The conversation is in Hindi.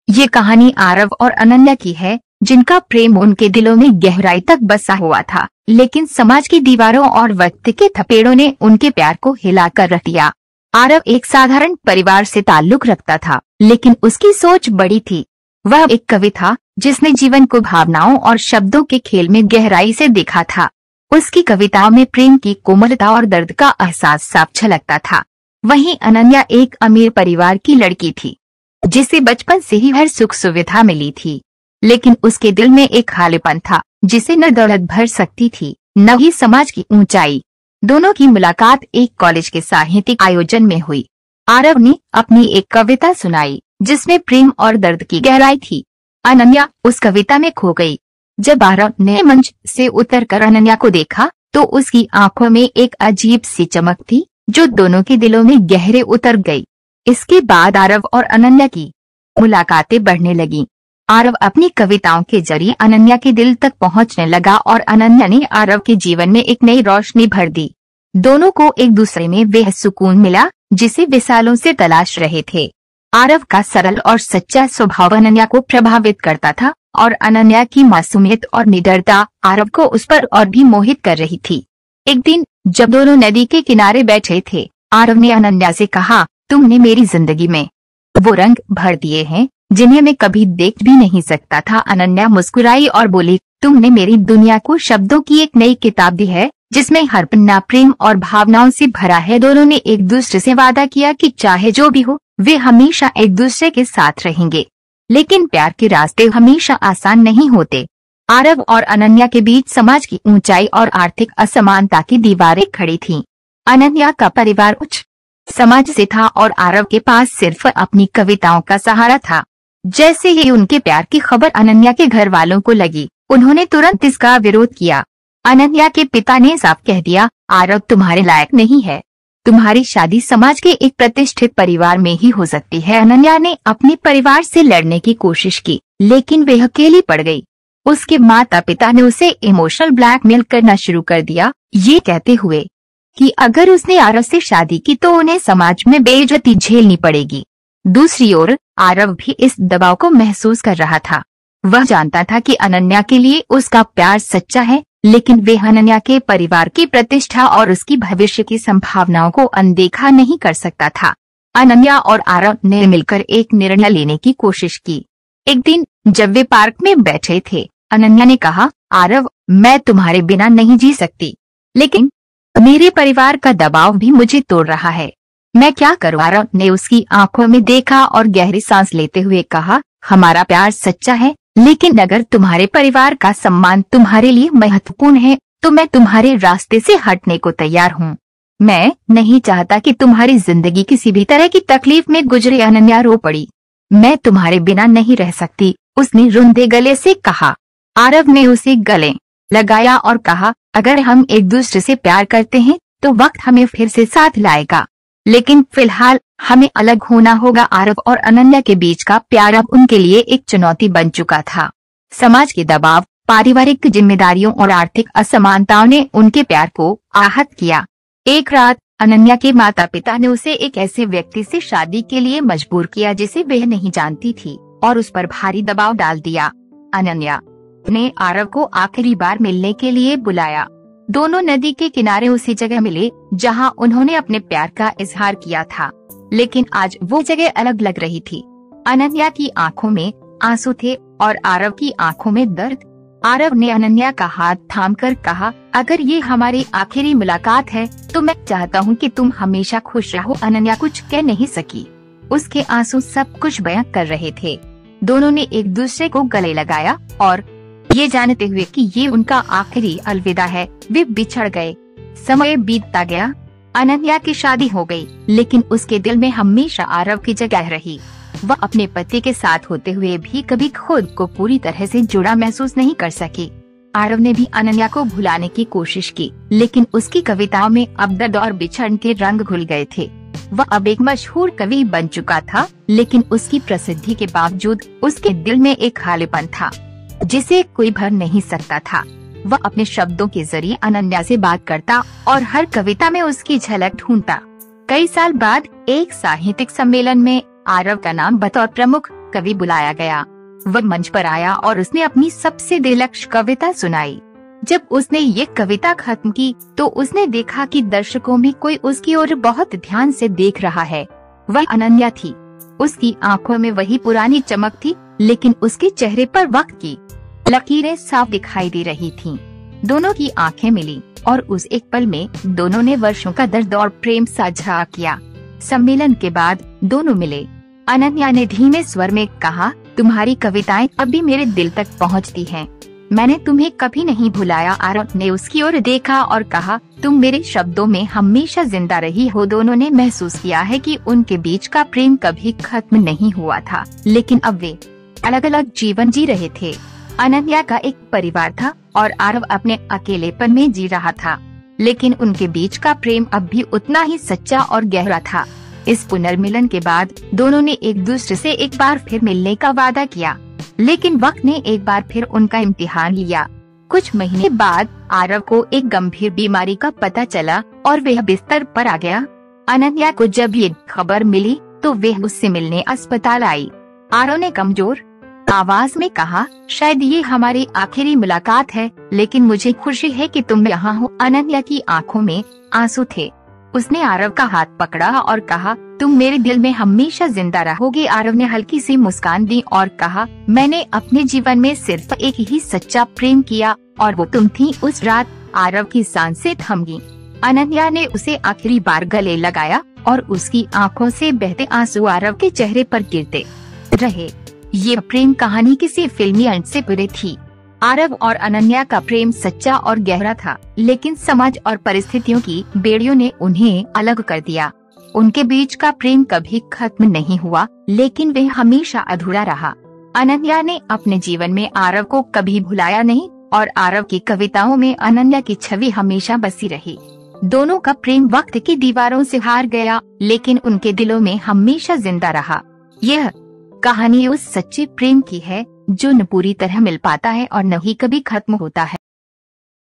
ये कहानी आरव और अनन्या की है, जिनका प्रेम उनके दिलों में गहराई तक बसा हुआ था, लेकिन समाज की दीवारों और वक्त के थपेड़ों ने उनके प्यार को हिलाकर रख दिया। आरव एक साधारण परिवार से ताल्लुक रखता था, लेकिन उसकी सोच बड़ी थी। वह एक कवि था जिसने जीवन को भावनाओं और शब्दों के खेल में गहराई से देखा था। उसकी कविताओं में प्रेम की कोमलता और दर्द का एहसास साफ झलकता था। वहीं अनन्या एक अमीर परिवार की लड़की थी, जिसे बचपन से ही हर सुख सुविधा मिली थी, लेकिन उसके दिल में एक खालीपन था जिसे न दौलत भर सकती थी, न ही समाज की ऊंचाई। दोनों की मुलाकात एक कॉलेज के साहित्यिक आयोजन में हुई। आरव ने अपनी एक कविता सुनाई जिसमें प्रेम और दर्द की गहराई थी। अनन्या उस कविता में खो गई। जब आरव ने मंच से उतरकर अनन्या को देखा तो उसकी आंखों में एक अजीब सी चमक थी जो दोनों के दिलों में गहरे उतर गई। इसके बाद आरव और अनन्या की मुलाकातें बढ़ने लगीं। आरव अपनी कविताओं के जरिए अनन्या के दिल तक पहुंचने लगा और अनन्या ने आरव के जीवन में एक नई रोशनी भर दी। दोनों को एक दूसरे में वह सुकून मिला जिसे वे सालों से तलाश रहे थे। आरव का सरल और सच्चा स्वभाव अनन्या को प्रभावित करता था और अनन्या की मासूमियत और निडरता आरव को उस पर और भी मोहित कर रही थी। एक दिन जब दोनों नदी के किनारे बैठे थे, आरव ने अनन्या से कहा, तुमने मेरी जिंदगी में वो रंग भर दिए हैं जिन्हें मैं कभी देख भी नहीं सकता था। अनन्या मुस्कुराई और बोली, तुमने मेरी दुनिया को शब्दों की एक नई किताब दी है जिसमें हर पन्ना प्रेम और भावनाओं से भरा है। दोनों ने एक दूसरे से वादा किया कि चाहे जो भी हो वे हमेशा एक दूसरे के साथ रहेंगे, लेकिन प्यार के रास्ते हमेशा आसान नहीं होते। आरव और अनन्या के बीच समाज की ऊंचाई और आर्थिक असमानता की दीवारें खड़ी थीं। अनन्या का परिवार उच्च समाज से था और आरव के पास सिर्फ अपनी कविताओं का सहारा था। जैसे ही उनके प्यार की खबर अनन्या के घर वालों को लगी, उन्होंने तुरंत इसका विरोध किया। अनन्या के पिता ने साफ कह दिया, आरव तुम्हारे लायक नहीं है। तुम्हारी शादी समाज के एक प्रतिष्ठित परिवार में ही हो सकती है। अनन्या ने अपने परिवार से लड़ने की कोशिश की, लेकिन वे अकेली पड़ गई। उसके माता पिता ने उसे इमोशनल ब्लैकमेल करना शुरू कर दिया, ये कहते हुए कि अगर उसने आरव से शादी की तो उन्हें समाज में बेइज्जती झेलनी पड़ेगी। दूसरी ओर आरव भी इस दबाव को महसूस कर रहा था। वह जानता था कि अनन्या के लिए उसका प्यार सच्चा है, लेकिन वह अनन्या के परिवार की प्रतिष्ठा और उसकी भविष्य की संभावनाओं को अनदेखा नहीं कर सकता था। अनन्या और आरव ने मिलकर एक निर्णय लेने की कोशिश की। एक दिन जब वे पार्क में बैठे थे, अनन्या ने कहा, आरव मैं तुम्हारे बिना नहीं जी सकती, लेकिन मेरे परिवार का दबाव भी मुझे तोड़ रहा है। मैं क्या करूं? आरव ने उसकी आंखों में देखा और गहरी सांस लेते हुए कहा, हमारा प्यार सच्चा है, लेकिन अगर तुम्हारे परिवार का सम्मान तुम्हारे लिए महत्वपूर्ण है तो मैं तुम्हारे रास्ते से हटने को तैयार हूँ। मैं नहीं चाहता कि तुम्हारी जिंदगी किसी भी तरह की तकलीफ में गुजरे। अनन्या रो पड़ी। मैं तुम्हारे बिना नहीं रह सकती, उसने रुंधे गले से कहा। आरव ने उसे गले लगाया और कहा, अगर हम एक दूसरे से प्यार करते हैं तो वक्त हमें फिर से साथ लाएगा, लेकिन फिलहाल हमें अलग होना होगा। आरव और अनन्या के बीच का प्यार अब उनके लिए एक चुनौती बन चुका था। समाज के दबाव, पारिवारिक जिम्मेदारियों और आर्थिक असमानताओं ने उनके प्यार को आहत किया। एक रात अनन्या के माता पिता ने उसे एक ऐसे व्यक्ति से शादी के लिए मजबूर किया जिसे वह नहीं जानती थी और उस पर भारी दबाव डाल दिया। अनन्या ने आरव को आखिरी बार मिलने के लिए बुलाया। दोनों नदी के किनारे उसी जगह मिले जहां उन्होंने अपने प्यार का इजहार किया था, लेकिन आज वो जगह अलग लग रही थी। अनन्या की आंखों में आंसू थे और आरव की आंखों में दर्द। आरव ने अनन्या का हाथ थामकर कहा, अगर ये हमारी आखिरी मुलाकात है तो मैं चाहता हूँ कि तुम हमेशा खुश रहो। अनन्या कुछ कह नहीं सकी, उसके आंसू सब कुछ बयां कर रहे थे। दोनों ने एक दूसरे को गले लगाया और ये जानते हुए कि ये उनका आखिरी अलविदा है, वे बिछड़ गए। समय बीतता गया। अनन्या की शादी हो गई, लेकिन उसके दिल में हमेशा आरव की जगह रही। वह अपने पति के साथ होते हुए भी कभी खुद को पूरी तरह से जुड़ा महसूस नहीं कर सकी। आरव ने भी अनन्या को भुलाने की कोशिश की, लेकिन उसकी कविताओं में अब दर्द और बिछड़न के रंग घुल गए थे। वह अब एक मशहूर कवि बन चुका था, लेकिन उसकी प्रसिद्धि के बावजूद उसके दिल में एक खालीपन था जिसे कोई भर नहीं सकता था। वह अपने शब्दों के जरिए अनन्या से बात करता और हर कविता में उसकी झलक ढूंढता। कई साल बाद एक साहित्यिक सम्मेलन में आरव का नाम बतौर प्रमुख कवि बुलाया गया। वह मंच पर आया और उसने अपनी सबसे दिलकश कविता सुनाई। जब उसने ये कविता खत्म की तो उसने देखा कि दर्शकों में कोई उसकी ओर बहुत ध्यान से देख रहा है। वह अनन्या थी। उसकी आंखों में वही पुरानी चमक थी, लेकिन उसके चेहरे पर वक्त की लकीरें साफ दिखाई दे रही थीं। दोनों की आंखें मिली और उस एक पल में दोनों ने वर्षों का दर्द और प्रेम साझा किया। सम्मेलन के बाद दोनों मिले। अनन्या ने धीमे स्वर में कहा, तुम्हारी कविताएं अभी मेरे दिल तक पहुंचती हैं। मैंने तुम्हें कभी नहीं भुलाया। आरव ने उसकी ओर देखा और कहा, तुम मेरे शब्दों में हमेशा जिंदा रही हो। दोनों ने महसूस किया है कि उनके बीच का प्रेम कभी खत्म नहीं हुआ था, लेकिन अब वे अलग अलग जीवन जी रहे थे। अनन्या का एक परिवार था और आरव अपने अकेलेपन में जी रहा था, लेकिन उनके बीच का प्रेम अब भी उतना ही सच्चा और गहरा था। इस पुनर्मिलन के बाद दोनों ने एक दूसरे से एक बार फिर मिलने का वादा किया, लेकिन वक्त ने एक बार फिर उनका इम्तिहान लिया। कुछ महीने बाद आरव को एक गंभीर बीमारी का पता चला और वह बिस्तर पर आ गया। अनन्या को जब ये खबर मिली तो वह उससे मिलने अस्पताल आई। आरव ने कमजोर आवाज में कहा, शायद ये हमारी आखिरी मुलाकात है, लेकिन मुझे खुशी है कि तुम यहाँ हो। अनन्या की आंखों में आंसू थे। उसने आरव का हाथ पकड़ा और कहा, तुम मेरे दिल में हमेशा जिंदा रहोगे। आरव ने हल्की सी मुस्कान दी और कहा, मैंने अपने जीवन में सिर्फ एक ही सच्चा प्रेम किया और वो तुम थी। उस रात आरव की सांसें थम गईं। अनन्या ने उसे आखिरी बार गले लगाया और उसकी आंखों से बहते आंसू आरव के चेहरे पर गिरते रहे। ये प्रेम कहानी किसी फिल्मी अंत से परे थी। आरव और अनन्या का प्रेम सच्चा और गहरा था, लेकिन समाज और परिस्थितियों की बेड़ियों ने उन्हें अलग कर दिया। उनके बीच का प्रेम कभी खत्म नहीं हुआ, लेकिन वह हमेशा अधूरा रहा। अनन्या ने अपने जीवन में आरव को कभी भुलाया नहीं और आरव की कविताओं में अनन्या की छवि हमेशा बसी रही। दोनों का प्रेम वक्त की दीवारों से हार गया, लेकिन उनके दिलों में हमेशा जिंदा रहा। यह कहानी उस सच्चे प्रेम की है जो न पूरी तरह मिल पाता है और न ही कभी खत्म होता है।